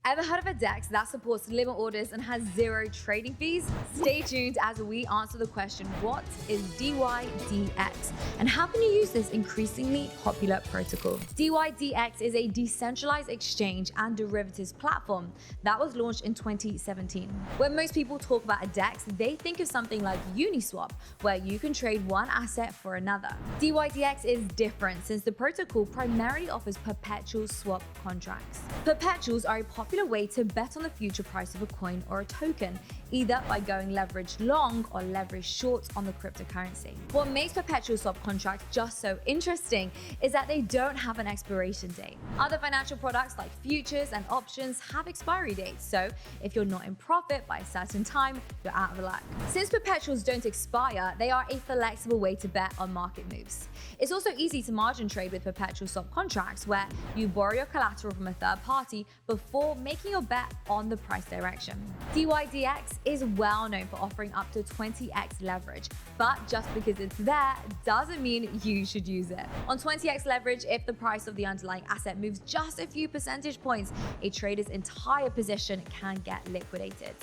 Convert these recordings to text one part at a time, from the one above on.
Ever heard of a DEX that supports limit orders and has zero trading fees? Stay tuned as we answer the question, what is dYdX? And how can you use this increasingly popular protocol? dYdX is a decentralized exchange and derivatives platform that was launched in 2017. When most people talk about a DEX, they think of something like Uniswap, where you can trade one asset for another. dYdX is different since the protocol primarily offers perpetual swap contracts. Perpetuals are a popular way to bet on the future price of a coin or a token, either by going leveraged long or leveraged short on the cryptocurrency. What makes perpetual swap contracts just so interesting is that they don't have an expiration date. Other financial products like futures and options have expiry dates, so if you're not in profit by a certain time, you're out of luck. Since perpetuals don't expire, they are a flexible way to bet on market moves. It's also easy to margin trade with perpetual swap contracts, where you borrow your collateral from a third party before making your bet on the price direction. dYdX is well known for offering up to 20x leverage, but just because it's there doesn't mean you should use it. On 20x leverage, if the price of the underlying asset moves just a few percentage points, a trader's entire position can get liquidated.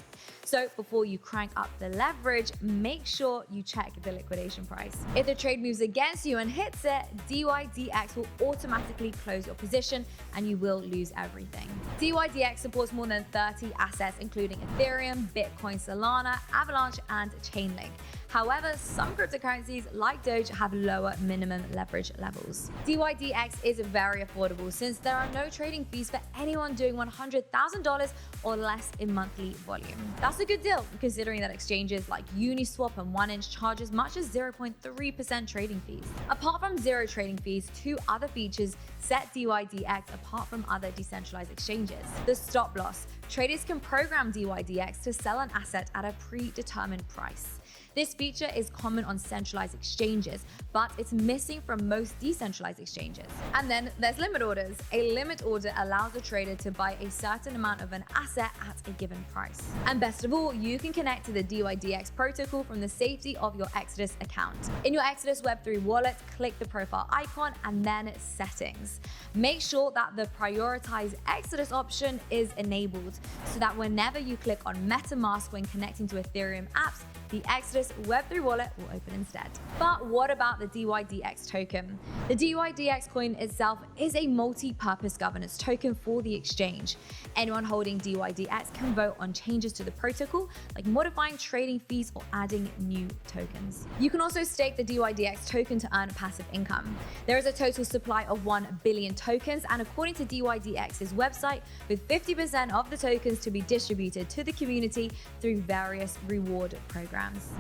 So before you crank up the leverage, make sure you check the liquidation price. If the trade moves against you and hits it, dYdX will automatically close your position and you will lose everything. dYdX supports more than 30 assets, including Ethereum, Bitcoin, Solana, Avalanche, and Chainlink. However, some cryptocurrencies like Doge have lower minimum leverage levels. dYdX is very affordable since there are no trading fees for anyone doing $100,000 or less in monthly volume. That's a good deal, considering that exchanges like Uniswap and 1inch charge as much as 0.3% trading fees. Apart from zero trading fees, two other features set dYdX apart from other decentralized exchanges. The stop loss. Traders can program dYdX to sell an asset at a predetermined price. This feature is common on centralized exchanges, but it's missing from most decentralized exchanges. And then there's limit orders. A limit order allows a trader to buy a certain amount of an asset at a given price. And best of all, you can connect to the dYdX protocol from the safety of your Exodus account. In your Exodus Web3 wallet, click the profile icon and then settings. Make sure that the prioritize Exodus option is enabled so that whenever you click on MetaMask when connecting to Ethereum apps, the Exodus Web3 wallet will open instead. But what about the dYdX token? The dYdX coin itself is a multi-purpose governance token for the exchange. Anyone holding dYdX can vote on changes to the protocol, like modifying trading fees or adding new tokens. You can also stake the dYdX token to earn passive income. There is a total supply of 1 billion tokens, and according to dYdX's website, with 50% of the tokens to be distributed to the community through various reward programs.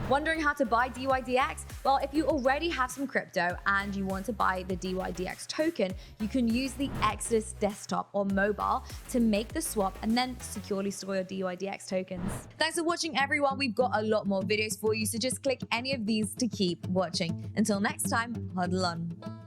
Wondering how to buy dYdX? Well, if you already have some crypto and you want to buy the dYdX token, you can use the Exodus desktop or mobile to make the swap and then securely store your dYdX tokens. Thanks for watching, everyone. We've got a lot more videos for you, so just click any of these to keep watching. Until next time, hodl on.